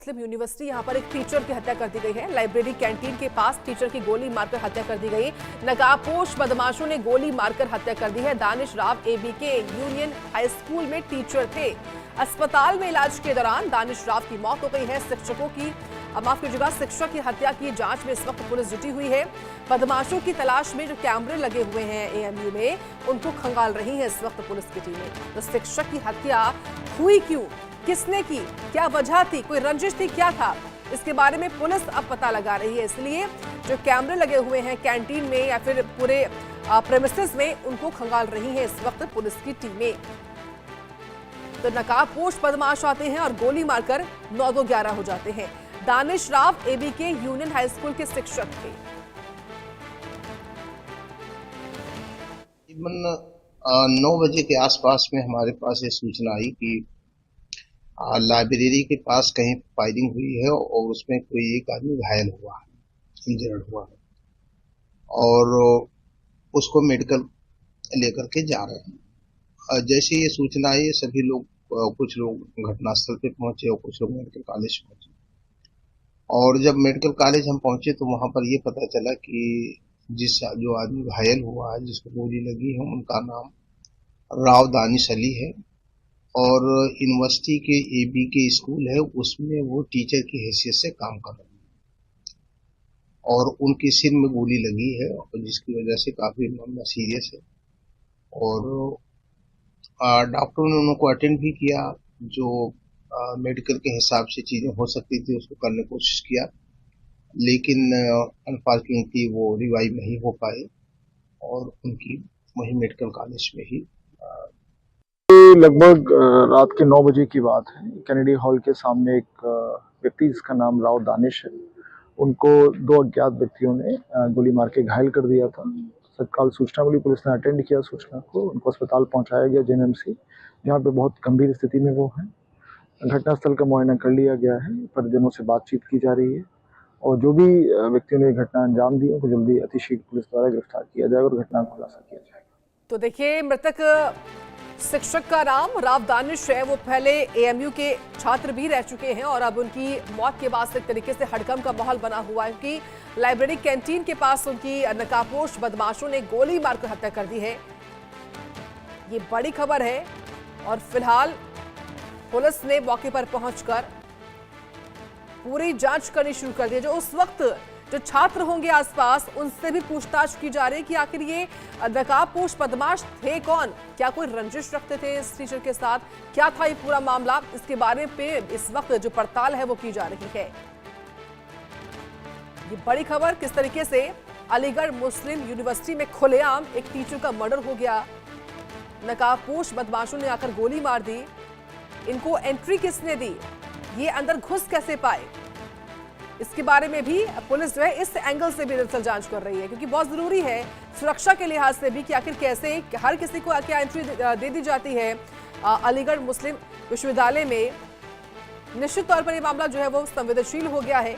मुस्लिम university यहाँ पर एक टीचर की हत्या कर दी गई है। लाइब्रेरी कैंटीन के पास टीचर की गोली मारकर हत्या कर दी गई। नकाबपोश बदमाशों ने गोली मारकर हत्या कर दी है। Danish Rao ABK union high school में टीचर थे। अस्पताल में इलाज के दौरान दानिश राव की मौत हो गई है। शिक्षक की हत्या की जांच में इस वक्त पुलिस जुटी हुई है। बदमाशों की तलाश में जो कैमरे लगे हुए हैं एएमयू में, उनको खंगाल रही है इस वक्त पुलिस की टीमें। तो शिक्षक की हत्या हुई क्यों, किसने की, क्या वजह थी, कोई रंजिश थी, क्या था, इसके बारे में पुलिस अब पता लगा रही है। इसलिए जो कैमरे लगे हुए हैं कैंटीन में या फिर पूरे प्रेमिसेस में, उनको खंगाल रही है इस वक्त पुलिस की टीमें। तो नकाबपोश बदमाश आते हैं और गोली मारकर 9-11 हो जाते हैं। Danish Rao ABK union high school के शिक्षक थे। 9 बजे के आसपास में हमारे पास ये सूचना आई कि लाइब्रेरी के पास कहीं फायरिंग हुई है और उसमें कोई एक आदमी घायल हुआ है, इंजर्ड हुआ है, और उसको मेडिकल लेकर के जा रहे हैं। जैसे ये सूचना आई, सभी लोग, कुछ लोग घटनास्थल पे पहुंचे और कुछ लोग मेडिकल कॉलेज पहुंचे। और जब मेडिकल कॉलेज हम पहुंचे तो वहां पर ये पता चला कि जो आदमी घायल हुआ है, जिसको गोली लगी है, उनका नाम राव दानिश अली है और यूनिवर्सिटी के एबीके स्कूल है, उसमें वो टीचर की हैसियत से काम कर रहे हैं और उनके सिर में गोली लगी है, और जिसकी वजह से काफी मामला सीरियस है। और डॉक्टरों ने उनको अटेंड भी किया, जो मेडिकल के हिसाब से चीजें हो सकती थी उसको करने की कोशिश किया, लेकिन अनफॉर्चुनेटली वो रिवाइव नहीं हो पाए और उनकी वही मेडिकल कॉलेज में ही लगभग रात के 9 बजे की बात है। कैनेडी हॉल के सामने एक व्यक्ति जिसका नाम राव दानिश है, उनको 2 अज्ञात व्यक्तियों ने गोली मार के घायल कर दिया था। तत्काल सूचना मिली, पुलिस ने अटेंड किया सूचना को, उनको अस्पताल पहुंचाया गया जेएनएमसी, जहां पे बहुत गंभीर स्थिति में वो है। घटनास्थल का मुआयना कर लिया गया है, परिजनों से बातचीत की जा रही है और जो भी व्यक्तियों ने घटना अंजाम दी उनको जल्दी अतिशीघ्र पुलिस द्वारा गिरफ्तार किया जाएगा और घटना का खुलासा किया जाएगा। तो देखिए, मृतक शिक्षक का नाम राव दानिश है। वो पहले एएमयू के छात्र भी रह चुके हैं और अब उनकी मौत के बाद से एक तरीके से हड़कंप का माहौल बना हुआ है, क्योंकि लाइब्रेरी कैंटीन के पास उनकी नकाबपोश बदमाशों ने गोली मारकर हत्या कर दी है। ये बड़ी खबर है और फिलहाल पुलिस ने मौके पर पहुंचकर पूरी जांच करनी शुरू कर दी है। जो उस वक्त जो छात्र होंगे आसपास, उनसे भी पूछताछ की जा रही है कि आखिर ये नकाबपोश बदमाश थे कौन, क्या कोई रंजिश रखते थे इस टीचर के साथ, क्या था ये पूरा मामला, इसके बारे में इस वक्त जो पड़ताल है वो की जा रही है। ये बड़ी खबर, किस तरीके से अलीगढ़ मुस्लिम यूनिवर्सिटी में खुलेआम एक टीचर का मर्डर हो गया, नकाबपोश बदमाशों ने आकर गोली मार दी, इनको एंट्री किसने दी, ये अंदर घुस कैसे पाए, इसके बारे में भी पुलिस जो है इस एंगल से भी दरअसल जांच कर रही है, क्योंकि बहुत जरूरी है सुरक्षा के लिहाज से भी कि आखिर कैसे हर किसी को क्या एंट्री दे दी जाती है अलीगढ़ मुस्लिम विश्वविद्यालय में। निश्चित तौर पर यह मामला जो है वो संवेदनशील हो गया है।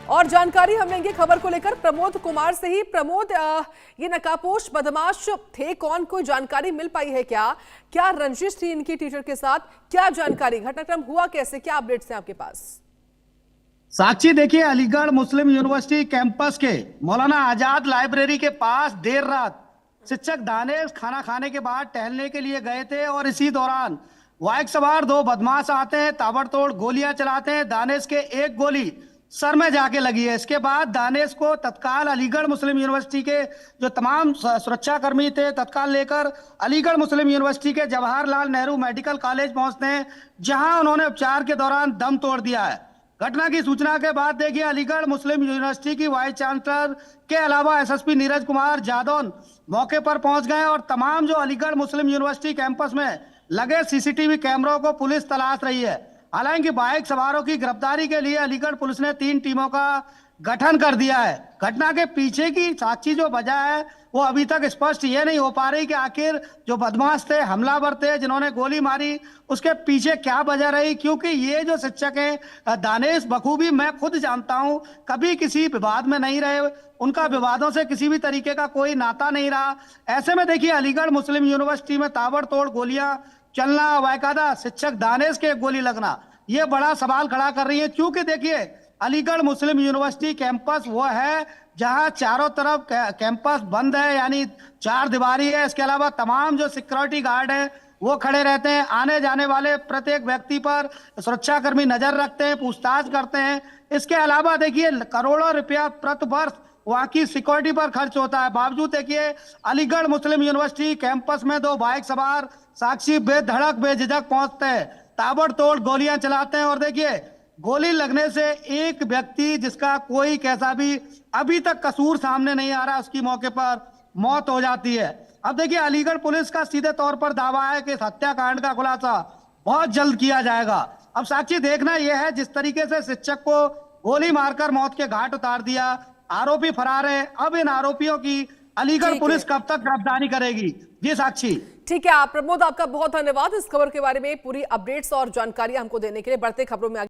और जानकारी हम लेंगे खबर को लेकर प्रमोद कुमार से ही। प्रमोद, ये नकाबपोश बदमाश थे कौन, कोई जानकारी मिल पाई है क्या, क्या रंजिश थी इनकी टीचर के साथ, क्या जानकारी, घटनाक्रम हुआ कैसे, क्या अपडेट्स हैं आपके पास? साक्षी, देखिए, अलीगढ़ मुस्लिम यूनिवर्सिटी कैंपस के मौलाना आजाद लाइब्रेरी के पास देर रात शिक्षक दानिश खाना खाने के बाद टहलने के लिए गए थे और इसी दौरान बाइक सवार 2 बदमाश आते हैं, ताबड़तोड़ गोलियां चलाते हैं। दानिश के एक गोली सर में जाके लगी है। इसके बाद दानिश को तत्काल अलीगढ़ मुस्लिम यूनिवर्सिटी के जो तमाम सुरक्षा कर्मी थे तत्काल लेकर अलीगढ़ मुस्लिम यूनिवर्सिटी के जवाहरलाल नेहरू मेडिकल कॉलेज पहुंचते हैं, जहां उन्होंने उपचार के दौरान दम तोड़ दिया है। घटना की सूचना के बाद देखिए अलीगढ़ मुस्लिम यूनिवर्सिटी की वाइस चांसलर के अलावा एसएसपी नीरज कुमार जादौन मौके पर पहुंच गए और तमाम जो अलीगढ़ मुस्लिम यूनिवर्सिटी कैंपस में लगे सीसीटीवी कैमरों को पुलिस तलाश रही है। हालांकि बाइक सवारों की गिरफ्तारी के लिए अलीगढ़ पुलिस ने 3 टीमों का गठन कर दिया है। घटना के पीछे की साक्षी जो वजह है वो अभी तक स्पष्ट ये नहीं हो पा रही कि आखिर जो बदमाश थे, हमलावर थे जिन्होंने गोली मारी, उसके पीछे क्या वजह रही, क्योंकि ये जो शिक्षक हैं दानिश बखूबी मैं खुद जानता हूं, कभी किसी विवाद में नहीं रहे, उनका विवादों से किसी भी तरीके का कोई नाता नहीं रहा। ऐसे में देखिए अलीगढ़ मुस्लिम यूनिवर्सिटी में ताबड़तोड़ गोलियां चलना, बाकायदा शिक्षक दानिश के गोली लगना, ये बड़ा सवाल खड़ा कर रही है। क्योंकि देखिए अलीगढ़ मुस्लिम यूनिवर्सिटी कैंपस वो है जहां चारों तरफ कैंपस बंद है, यानी चार दीवारी है। इसके अलावा तमाम जो सिक्योरिटी गार्ड है वो खड़े रहते हैं। आने जाने वाले प्रत्येक व्यक्ति पर सुरक्षाकर्मी नजर रखते हैं, पूछताछ करते हैं। इसके अलावा देखिए करोड़ों रुपया प्रति वर्ष वहाँ की सिक्योरिटी पर खर्च होता है। बावजूद देखिए अलीगढ़ मुस्लिम यूनिवर्सिटी कैंपस में दो बाइक सवार साक्षी बेधड़क बेझिझक पहुंचते हैं, ताबड़तोड़ गोलियां चलाते हैं और देखिए गोली लगने से एक व्यक्ति जिसका कोई कैसा भी अभी तक कसूर सामने नहीं आ रहा, उसकी मौके पर मौत हो जाती है। अब देखिए अलीगढ़ पुलिस का सीधे तौर पर दावा है कि इस हत्याकांड का खुलासा बहुत जल्द किया जाएगा। अब साक्षी देखना यह है जिस तरीके से शिक्षक को गोली मारकर मौत के घाट उतार दिया, आरोपी फरार है। अब इन आरोपियों की अलीगढ़ पुलिस कब तक गिरफ्तारी करेगी? जी साक्षी। ठीक है, आप प्रमोद, आपका बहुत धन्यवाद इस खबर के बारे में पूरी अपडेट्स और जानकारी हमको देने के लिए। बढ़ते खबरों में